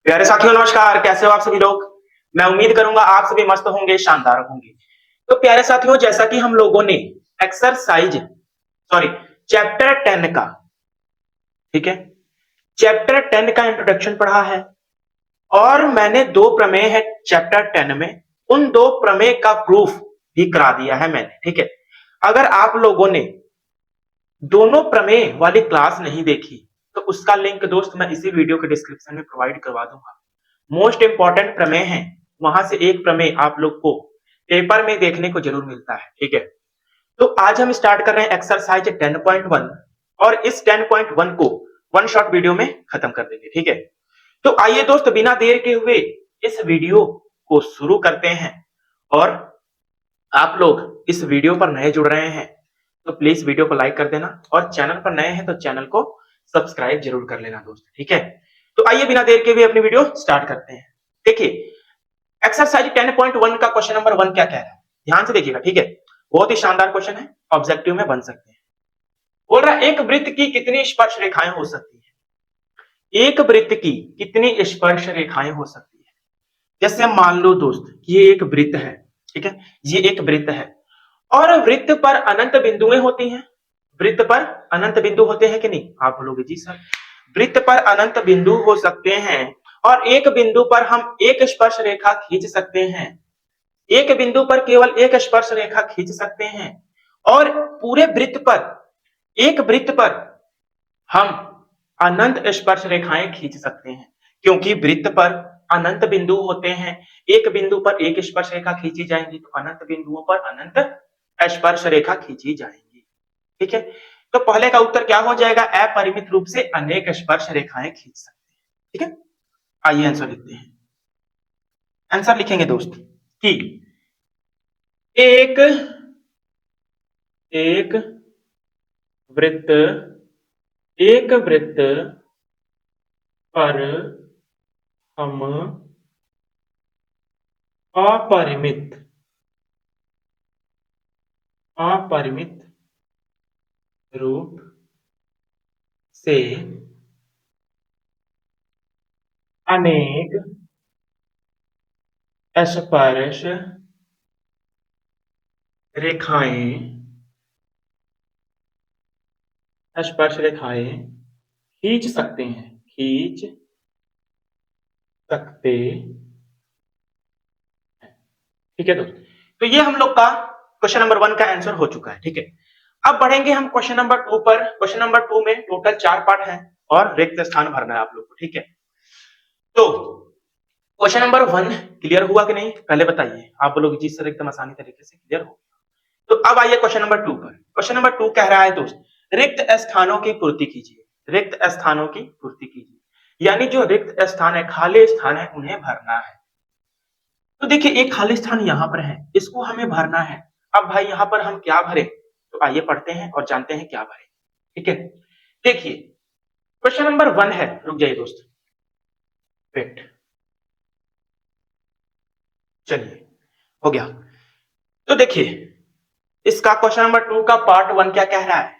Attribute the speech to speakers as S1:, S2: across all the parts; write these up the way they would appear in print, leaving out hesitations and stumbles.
S1: प्यारे साथियों नमस्कार, कैसे हो आप सभी लोग। मैं उम्मीद करूंगा आप सभी मस्त होंगे, शानदार होंगे। तो प्यारे साथियों, जैसा कि हम लोगों ने एक्सरसाइज सॉरी चैप्टर 10 का, ठीक है, चैप्टर 10 का इंट्रोडक्शन पढ़ा है और मैंने दो प्रमेय है चैप्टर 10 में, उन दो प्रमेय का प्रूफ भी करा दिया है मैंने, ठीक है। अगर आप लोगों ने दोनों प्रमेय वाली क्लास नहीं देखी तो उसका लिंक दोस्त मैं इसी वीडियो के डिस्क्रिप्शन में प्रोवाइड करवा दूंगा। मोस्ट इंपॉर्टेंट प्रमेय है, वहां से एक प्रमेय आप लोग को पेपर में देखने को जरूर मिलता है, ठीक है। तो आज हम स्टार्ट कर रहे हैं एक्सरसाइज 10.1 और इस 10.1 को वन शॉट वीडियो में खत्म कर देंगे, ठीक है। तो आइए दोस्त, बिना देर के हुए इस वीडियो को शुरू करते हैं। और आप लोग इस वीडियो पर नए जुड़ रहे हैं तो प्लीज वीडियो को लाइक कर देना और चैनल पर नए हैं तो चैनल को सब्सक्राइब जरूर कर लेना दोस्त, ठीक है। तो आइए बिना देर के हुए अपनी वीडियो स्टार्ट करते हैं। देखिए, एक्सरसाइज 10.1 का क्वेश्चन नंबर 1 क्या कह रहा है, ध्यान से देखिएगा, ठीक है। बहुत ही शानदार क्वेश्चन है, ऑब्जेक्टिव में बन सकते हैं। बोल रहा है एक वृत्त की कितनी स्पर्श रेखाएं हो सकती है, एक वृत्त की कितनी स्पर्श रेखाएं हो सकती है। जैसे मान लो दोस्त, ये एक वृत्त है, ठीक है, ये एक वृत्त है और वृत्त पर अनंत बिंदुएं होती हैं। वृत्त पर अनंत बिंदु होते हैं कि नहीं, आप बोलोगे जी सर, वृत्त पर अनंत बिंदु हो सकते हैं और एक बिंदु पर हम एक स्पर्श रेखा खींच सकते हैं। एक बिंदु पर केवल एक स्पर्श रेखा खींच सकते हैं और पूरे वृत्त पर, एक वृत्त पर हम अनंत स्पर्श रेखाएं खींच सकते हैं, क्योंकि वृत्त पर अनंत बिंदु होते हैं। एक बिंदु पर एक स्पर्श रेखा खींची जाएगी तो अनंत बिंदुओं पर अनंत स्पर्श रेखा खींची जाएंगी, ठीक है। तो पहले का उत्तर क्या हो जाएगा, अपरिमित रूप से अनेक स्पर्श रेखाएं खींच सकते हैं, ठीक है। आइए आंसर लिखते हैं। आंसर लिखेंगे दोस्त कि एक एक वृत्त, एक वृत्त पर हम अपरिमित अपरिमित रूप से अनेक स्पर्श रेखाएं खींच सकते हैं, खींच सकते हैं, ठीक है दोस्त। तो ये हम लोग का क्वेश्चन नंबर 1 का आंसर हो चुका है, ठीक है। अब बढ़ेंगे हम क्वेश्चन नंबर 2 पर। क्वेश्चन नंबर 2 में टोटल 4 पार्ट है और रिक्त स्थान भरना है आप लोग को, ठीक है। तो क्वेश्चन नंबर 1 क्लियर हुआ कि नहीं, पहले बताइए। आप लोग जिस सर एकदम आसानी तरीके से क्लियर हो। तो अब आइए क्वेश्चन नंबर 2 पर। क्वेश्चन नंबर 2 कह रहा है दोस्त, रिक्त स्थानों की पूर्ति कीजिए। रिक्त स्थानों की पूर्ति कीजिए, यानी जो रिक्त स्थान है, खाली स्थान है, उन्हें भरना है। तो देखिए, एक खाली स्थान यहां पर है, इसको हमें भरना है। अब भाई यहां पर हम क्या भरे, तो आइए पढ़ते हैं और जानते हैं क्या भरे, ठीक है। देखिए, क्वेश्चन नंबर 1 है, रुक जाइए दोस्त, वेट, चलिए हो गया। तो देखिए, इसका क्वेश्चन नंबर 2 का पार्ट 1 क्या कह रहा है,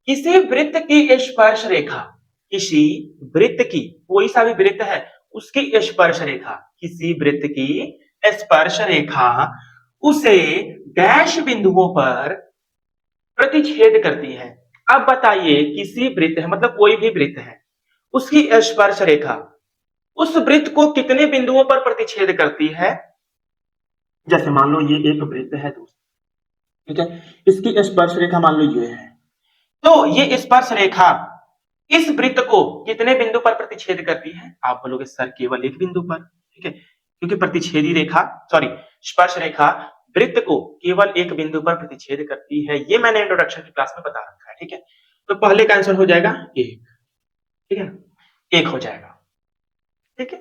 S1: किसी वृत्त की स्पर्श रेखा, किसी वृत्त की, कोई सा भी वृत्त है उसकी स्पर्श रेखा, किसी वृत्त की स्पर्श रेखा उसे डैश बिंदुओं पर प्रतिच्छेद करती है। अब बताइए, किसी वृत्त है मतलब कोई भी वृत्त है, उसकी स्पर्श रेखा उस वृत्त को कितने बिंदुओं पर प्रतिच्छेद करती है। जैसे मान लो ये एक वृत्त है दोस्त, ठीक है, इसकी स्पर्श रेखा मान लो ये है, तो ये स्पर्श रेखा इस वृत्त को कितने बिंदु पर प्रतिच्छेद करती है। आप बोलोगे सर केवल एक बिंदु पर, ठीक है, क्योंकि प्रतिच्छेदी रेखा, सॉरी, स्पर्श रेखा वृत्त को केवल एक बिंदु पर प्रतिच्छेद करती है। ये मैंने इंट्रोडक्शन की क्लास में बता रखा है, ठीक है। तो पहले का आंसर हो जाएगा एक, ठीक है ना, एक हो जाएगा, ठीक है।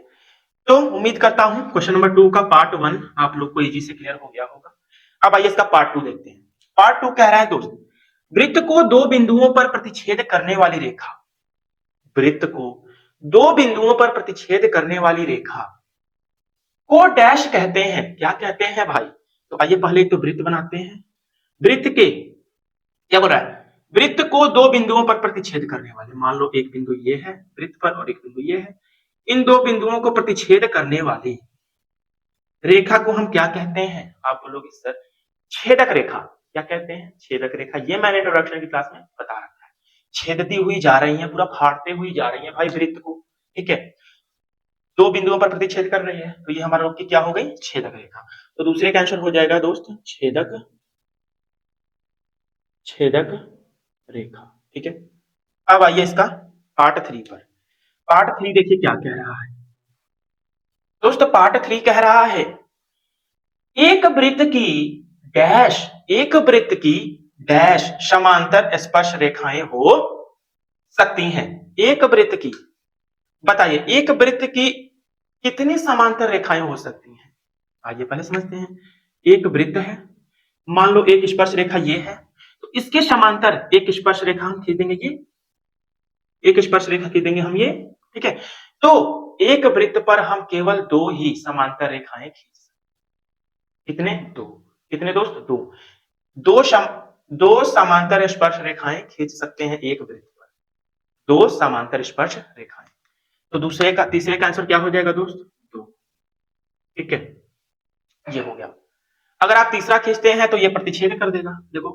S1: तो उम्मीद करता हूं क्वेश्चन नंबर 2 का पार्ट 1 आप लोग को इजी से क्लियर हो गया होगा। अब आइए इसका पार्ट 2 देखते हैं। पार्ट 2 कह रहा है दोस्त, वृत्त को दो बिंदुओं पर प्रतिच्छेद करने वाली रेखा, वृत्त को दो बिंदुओं पर प्रतिच्छेद करने वाली रेखा को डैश कहते हैं। क्या कहते हैं भाई, तो आइए पहले तो वृत्त बनाते हैं। वृत्त के, क्या बोल रहा है, वृत्त को दो बिंदुओं पर प्रतिच्छेद करने वाले, मान लो एक बिंदु ये है वृत्त पर और एक बिंदु ये है, इन दो बिंदुओं को प्रतिच्छेद करने वाली रेखा को हम क्या कहते हैं? आप बोलोगे सर छेदक रेखा। क्या कहते हैं? छेदक रेखा। ये मैंने इंट्रोडक्शन की क्लास में बता रखा है। छेदती हुई जा रही है, पूरा फाड़ते हुई जा रही है भाई वृत्त को, ठीक है, दो बिंदुओं पर प्रतिच्छेद कर रही है, तो ये हमारा की क्या हो गई? छेदक रेखा। तो दूसरे का आंसर हो जाएगा दोस्त छेदक छेदक रेखा, ठीक है। अब आइए इसका पार्ट 3 पर। पार्ट 3 देखिए क्या कह रहा है दोस्तों। पार्ट 3 कह रहा है एक वृत्त की डैश एक वृत्त की डैश समांतर स्पर्श रेखाएं हो सकती हैं। एक वृत्त की, बताइए एक वृत्त की कितनी समांतर रेखाएं हो सकती हैं? आइए पहले समझते हैं। एक वृत्त है, मान लो एक स्पर्श रेखा ये है, तो इसके समांतर एक स्पर्श रेखा हम खींच देंगे, ये एक स्पर्श रेखा खींचेंगे हम ये, ठीक है। तो एक वृत्त पर हम केवल दो ही समांतर रेखाएं खींच सकते। कितने? दो। कितने दोस्त? दो। दो समांतर स्पर्श रेखाएं खींच सकते हैं एक वृत्त पर, दो समांतर स्पर्श रेखाएं। तो तीसरे का आंसर क्या हो जाएगा दोस्त? दो, ठीक है, ये हो गया। अगर आप तीसरा खींचते हैं तो ये प्रतिच्छेद कर देगा, देखो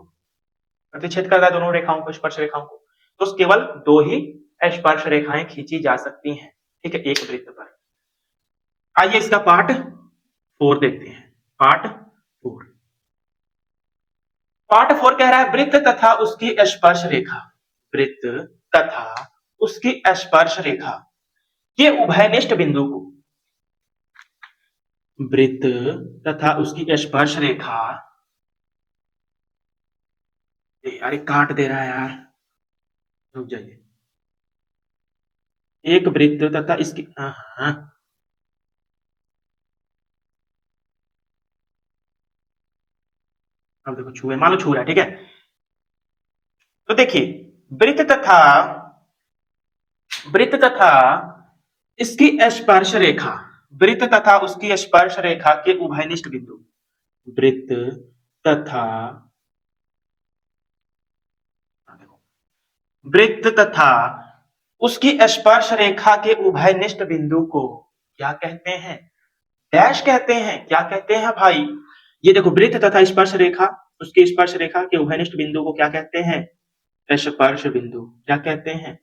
S1: प्रतिच्छेद कर रहा है दोनों रेखाओं को, स्पर्श रेखाओं को, तो केवल दो ही स्पर्श रेखाएं खींची जा सकती हैं, ठीक है, एक वृत्त पर। आइए इसका पार्ट 4 देखते हैं। पार्ट 4। पार्ट 4 कह रहा है वृत्त तथा उसकी स्पर्श रेखा, वृत्त तथा उसकी स्पर्श रेखा के उभयनिष्ठ बिंदु को, वृत्त तथा उसकी स्पर्श रेखा, अरे काट दे रहा है यार, रुक जाइए। एक वृत्त तथा इसकी अब देखो छुए, मान लो छू रहा है, ठीक है। तो देखिए वृत्त तथा इसकी स्पर्श रेखा, वृत्त तथा उसकी स्पर्श रेखा के उभयनिष्ठ बिंदु, वृत्त तथा उसकी स्पर्श रेखा के उभयनिष्ठ बिंदु को क्या कहते हैं? डैश कहते हैं। क्या कहते हैं भाई? ये देखो वृत्त तथा स्पर्श रेखा, उसकी स्पर्श रेखा के उभयनिष्ठ बिंदु को क्या कहते हैं? स्पर्श बिंदु। क्या कहते हैं?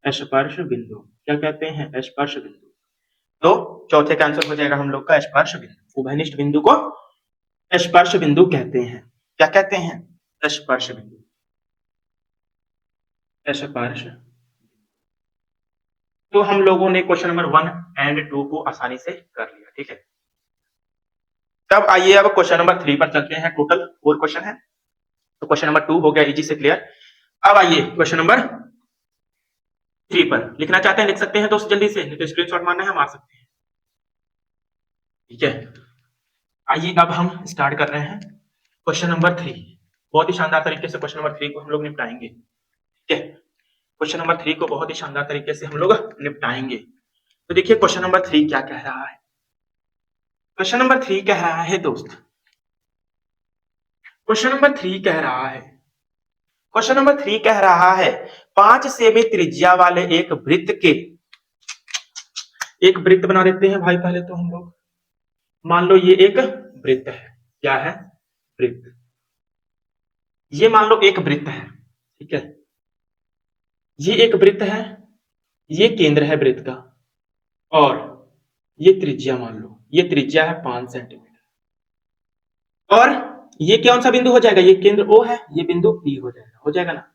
S1: स्पर्श बिंदु। क्या कहते हैं? स्पर्श बिंदु। तो चौथे का आंसर हो जाएगा हम लोग का स्पर्श बिंदु। उभयनिष्ठ बिंदु को स्पर्श बिंदु कहते हैं। क्या कहते हैं? स्पर्श बिंदु। स्पर्श। तो हम लोगों ने क्वेश्चन नंबर 1 एंड 2 को आसानी से कर लिया, ठीक है। तब आइए अब क्वेश्चन नंबर 3 पर चलते हैं। टोटल 4 क्वेश्चन है, तो क्वेश्चन नंबर 2 हो गया इजी से क्लियर। अब आइए क्वेश्चन नंबर 3 पर। लिखना चाहते हैं लिख सकते हैं दोस्त जल्दी से, नहीं तो स्क्रीनशॉट मारना है मार सकते हैं, ठीक है। आइए अब हम स्टार्ट कर रहे हैं क्वेश्चन नंबर 3। बहुत ही शानदार तरीके से क्वेश्चन नंबर 3 को हम लोग निपटाएंगे, ठीक है। क्वेश्चन नंबर 3 को बहुत ही शानदार तरीके से हम लोग निपटाएंगे। तो देखिए क्वेश्चन नंबर 3 क्या कह रहा है। क्वेश्चन नंबर 3 कह रहा है दोस्त, क्वेश्चन नंबर 3 कह रहा है, क्वेश्चन नंबर 3 कह रहा है 5 सेमी त्रिज्या वाले एक वृत्त के, एक वृत्त बना देते हैं भाई पहले तो हम लोग। मान लो ये एक वृत्त है, क्या है? वृत्त। ये मान लो एक वृत्त है, ठीक है, ये एक वृत्त है, ये केंद्र है वृत्त का, और ये त्रिज्या मान लो, ये त्रिज्या है 5 सेंटीमीटर, और ये कौन सा बिंदु हो जाएगा? ये केंद्र O है, ये बिंदु P हो जाएगा। हो जाएगा ना?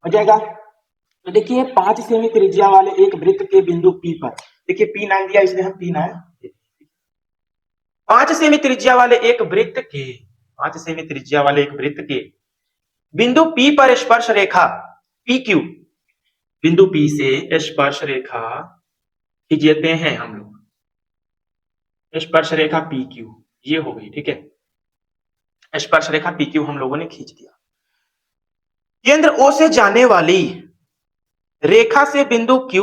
S1: हो जाएगा। तो देखिए 5 सेमी त्रिज्या वाले एक वृत्त के बिंदु P पर, देखिए P नाम दिया इसलिए हम P नाम, 5 सेमी त्रिज्या वाले एक वृत्त के, 5 सेमी त्रिज्या वाले एक वृत्त के बिंदु P पर स्पर्श रेखा PQ, बिंदु P से स्पर्श रेखा खींचते हैं हम लोग, स्पर्श रेखा PQ ये हो गई, ठीक है। स्पर्श रेखा PQ हम लोगों ने खींच दिया। केंद्र O से जाने वाली रेखा से बिंदु Q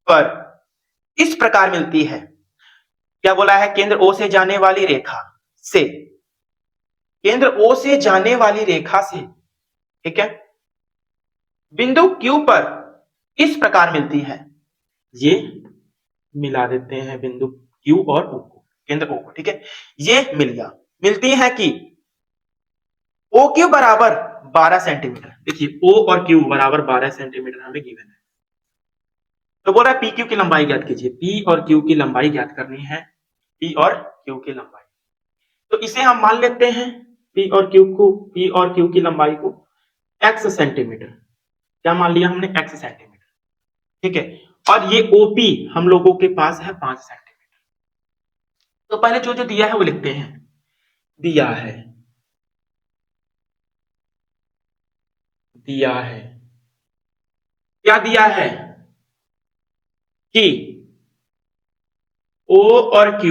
S1: पर इस प्रकार मिलती है। क्या बोला है? केंद्र O से जाने वाली रेखा से, केंद्र O से जाने वाली रेखा से, ठीक है, बिंदु Q पर इस प्रकार मिलती है। ये मिला देते हैं बिंदु Q और O को, केंद्र O को, ठीक है। ये मिल गया, मिलती है कि OQ बराबर 12 सेंटीमीटर। देखिए O और Q बराबर 12 सेंटीमीटर हमें गिवन है। तो बोल रहा है PQ की लंबाई ज्ञात कीजिए। P और Q की लंबाई ज्ञात करनी है, P और Q की लंबाई। तो इसे हम मान लेते हैं P और Q की लंबाई को x सेंटीमीटर। क्या मान लिया हमने? x सेंटीमीटर, ठीक है। और ये OP हम लोगों के पास है 5 सेंटीमीटर। तो पहले जो जो दिया है वो लिखते हैं। दिया है, दिया है, क्या दिया है कि O और Q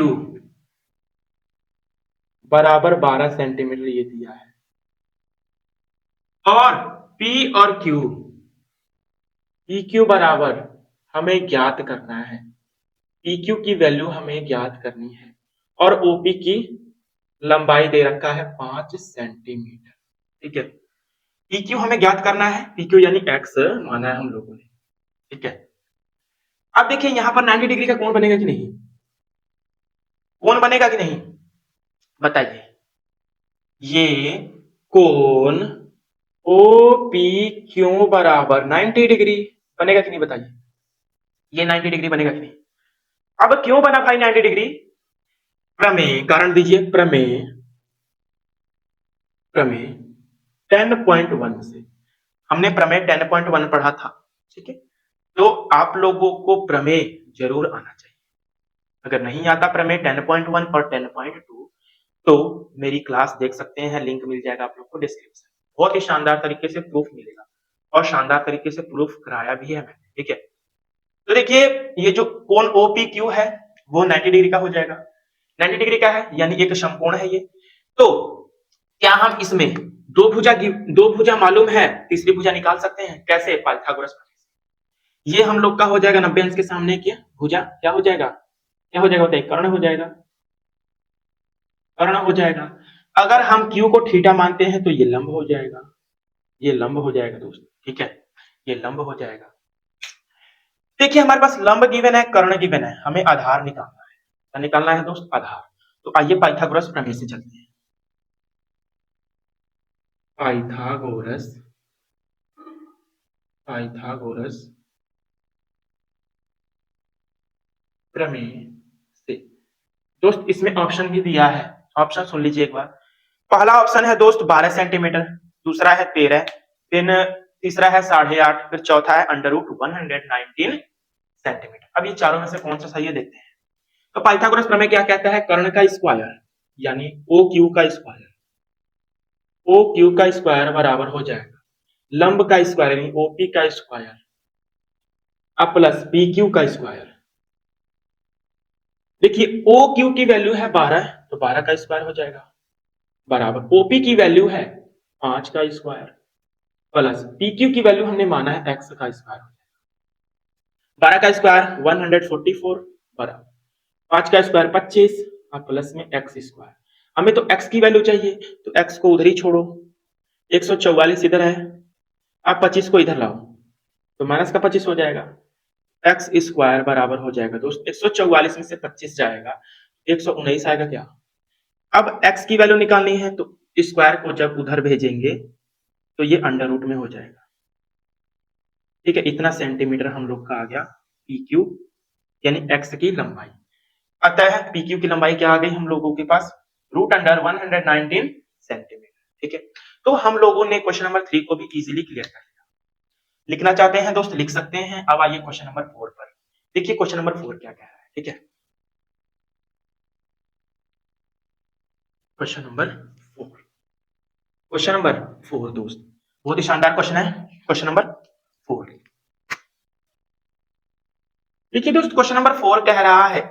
S1: बराबर 12 सेंटीमीटर, ये दिया है। और P और Q, PQ बराबर हमें ज्ञात करना है, PQ की वैल्यू हमें ज्ञात करनी है। और OP की लंबाई दे रखा है 5 सेंटीमीटर, ठीक है। PQ हमें ज्ञात करना है, PQ यानी x माना है हम लोगों ने, ठीक है। अब देखिए यहां पर 90 डिग्री का कोण बनेगा कि नहीं? कोण बनेगा कि नहीं बताइए। ये कोण OPQ बराबर 90 डिग्री बनेगा कि नहीं बताइए। ये 90 डिग्री बनेगा कि नहीं? अब क्यों बना भाई 90 डिग्री? प्रमेय, कारण दीजिए। प्रमेय, प्रमेय 10.1 से, हमने प्रमेय 10.1 पढ़ा था, ठीक है। तो आप लोगों को प्रमेय जरूर आना चाहिए। अगर नहीं आता प्रमेय 10.1 और 10.2 तो मेरी क्लास देख सकते हैं, लिंक मिल जाएगा आप लोग को डिस्क्रिप्शन। बहुत ही शानदार तरीके से प्रूफ मिलेगा और शानदार तरीके से प्रूफ कराया भी है मैंने, ठीक है। तो देखिए ये जो कोण OPQ है वो 90 डिग्री का हो जाएगा। 90 डिग्री का है यानी एक समकोण है ये। तो क्या हम इसमें दो भुजा मालूम है, तीसरी भुजा निकाल सकते हैं? कैसे? पाइथागोरस प्रमेय से। ये हम लोग का हो जाएगा 90 अंश के सामने की भुजा, क्या हो जाएगा? क्या हो जाएगा बताइए? कर्ण हो जाएगा, कर्ण हो जाएगा। अगर हम Q को थीटा मानते हैं तो ये लंब हो जाएगा, ये लंब हो जाएगा दोस्त, ठीक है। ये लंब हो जाएगा। देखिए हमारे पास लंब गिवन है, कर्ण गिवन है, हमें आधार निकालना है। क्या निकालना है दोस्त? आधार। तो आइए पाइथागोरस प्रमेय से चलते हैं। पाइथागोरस, पाइथागोरस प्रमेय से दोस्त, इसमें ऑप्शन भी दिया है। ऑप्शन सुन लीजिए एक बार। पहला ऑप्शन है दोस्त 12 सेंटीमीटर, दूसरा है 13, फिर तीसरा है 8.5, फिर चौथा है √119 सेंटीमीटर। अब ये चारों में से कौन सा सही है देखते हैं। तो पाइथागोरस प्रमेय क्या कहता है? कर्ण का स्क्वायर यानी OQ का स्क्वायर, OQ का स्क्वायर बराबर हो जाएगा लंब का स्क्वायर यानी OP का स्क्वायर अब प्लस PQ का स्क्वायर। देखिए OQ की वैल्यू है 12, तो 12 का स्क्वायर हो जाएगा बराबर OP की वैल्यू है 5 का स्क्वायर प्लस PQ की वैल्यू हमने माना है x का स्क्वायर। 12 का स्क्वायर 144 बराबर 5 का स्क्वायर 25 और प्लस में x स्क्वायर। हमें तो x की वैल्यू चाहिए, तो x को उधर ही छोड़ो, 144 इधर है, आप 25 को इधर लाओ तो माइनस का 25 हो जाएगा। एक्स स्क्वायर बराबर हो जाएगा दोस्त 144 में से 25 जाएगा 119 आएगा क्या। अब x की वैल्यू निकालनी है तो स्क्वायर को जब उधर भेजेंगे तो ये अंडर रूट में हो जाएगा, ठीक है। इतना सेंटीमीटर हम लोग का आ गया PQ यानी x की लंबाई। अतः PQ की लंबाई क्या आ गई हम लोगों के पास? √119 सेंटीमीटर, ठीक है। तो हम लोगों ने क्वेश्चन नंबर 3 को भी इजीली क्लियर कर लिया। लिखना चाहते हैं दोस्त लिख सकते हैं। अब आइए क्वेश्चन नंबर 4 पर। देखिए क्वेश्चन नंबर 4 क्या कह रहा है, ठीक है। क्वेश्चन नंबर 4, क्वेश्चन नंबर 4 दोस्त बहुत ही शानदार क्वेश्चन है। क्वेश्चन नंबर 4 देखिए दोस्त, क्वेश्चन नंबर 4 कह रहा है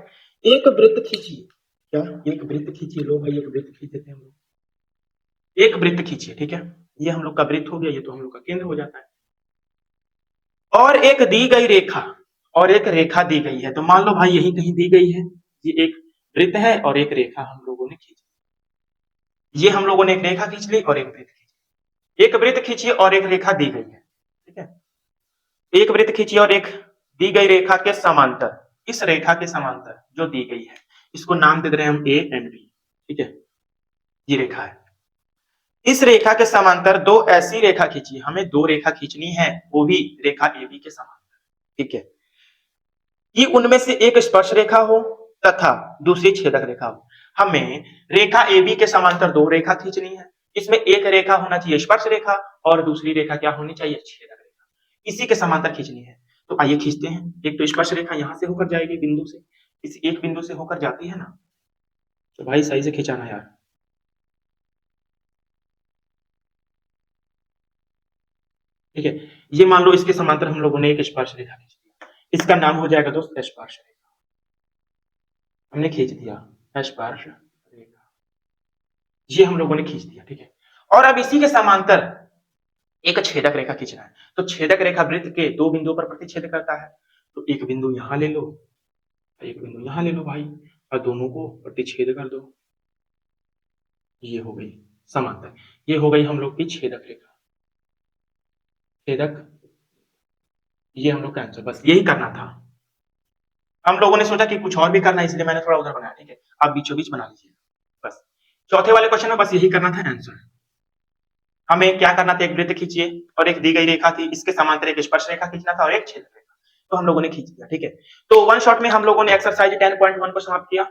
S1: एक वृत्त खींचिए। क्या? एक वृत्त खींचिए। लो भाई एक वृत्त खींच देते हैं हम लोग। एक वृत्त खींचिए, ठीक है। ये हम लोग का वृत्त हो गया, ये तो हम लोग का केंद्र हो जाता है। और एक दी गई रेखा, और एक रेखा दी गई है। तो मान लो भाई यही कहीं दी गई है, ये एक वृत्त है और एक रेखा हम लोगों ने खींची। ये हम लोगों ने एक रेखा खींच ली और एक वृत्त खींची। एक वृत्त खींची और एक रेखा दी गई है, ठीक है। एक वृत्त खींची और एक दी गई रेखा के समांतर इस रेखा के समांतर जो दी गई है, इसको नाम दे रहे हैं हम ए एंड बी, ठीक है, ये रेखा है। इस रेखा के समांतर दो ऐसी रेखा खींचिए, हमें दो रेखा खींचनी है, वो भी रेखा ए बी के समांतर, ठीक है, कि उनमें से एक स्पर्श रेखा हो तथा दूसरी छेदक रेखा हो। हमें रेखा ए बी के समांतर दो रेखा खींचनी है, इसमें एक रेखा होना चाहिए स्पर्श रेखा और दूसरी रेखा क्या होनी चाहिए, छेदक रेखा, इसी के समांतर खींचनी है। तो आइए खींचते हैं। एक तो स्पर्श रेखा यहां से होकर जाएगी बिंदु से, इस एक बिंदु से होकर जाती है ना, तो भाई सही से खिंचाना यार। ठीक है, ये मान लो इसके समांतर हम लोगों ने एक स्पर्श रेखा खींच दिया, इसका नाम हो जाएगा दोस्त स्पर्श रेखा, हमने खींच दिया स्पर्श रेखा, ये हम लोगों ने खींच दिया, ठीक है। और अब इसी के समांतर एक छेदक रेखा खींचना है, तो छेदक रेखा वृत्त के दो बिंदुओं पर प्रतिच्छेद करता है, तो एक बिंदु यहां ले लो, एक बिंदु यहां ले लो भाई, और दोनों को प्रतिच्छेद कर दो, ये हो गई समांतर, ये हो गई हम लोग की छेदक रेखा, छेदक, ये हम लोग का आंसर, बस यही करना था। हम लोगों ने सोचा कि कुछ और भी करना है, इसलिए मैंने थोड़ा उधर बनाया, ठीक है, आप बीचों बीच बना लीजिए बस। चौथे वाले क्वेश्चन में बस यही करना था आंसर। हमें क्या करना था, एक वृत्त खींचिए और एक दी गई रेखा थी, इसके समांतर एक स्पर्श रेखा खींचना था और एक छेदक रेखा, तो हम लोगों ने खींच दिया, ठीक है। तो वन शॉट में हम लोगों ने एक्सरसाइज 10.1 को समाप्त किया।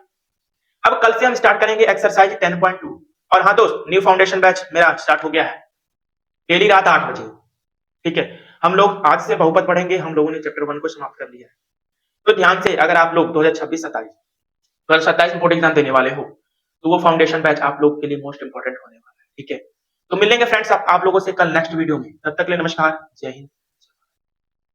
S1: अब कल से हम स्टार्ट करेंगे एक्सरसाइज 10.2। और हाँ दोस्त, न्यू फाउंडेशन बैच मेरा स्टार्ट हो गया है, डेली रात 8 बजे, ठीक है। हम लोग आज से बहुपद पढ़ेंगे, हम लोगों ने चैप्टर 1 को समाप्त कर लिया है। तो ध्यान से, अगर आप लोग 2026-27 2027 में बोर्ड एग्जाम देने वाले हो, तो वो फाउंडेशन बैच आप लोग के लिए मोस्ट इंपोर्टेंट होने वाला है, ठीक है। तो मिलेंगे फ्रेंड्स आप लोगों से कल नेक्स्ट वीडियो में, तब तक के लिए नमस्कार, जय हिंद।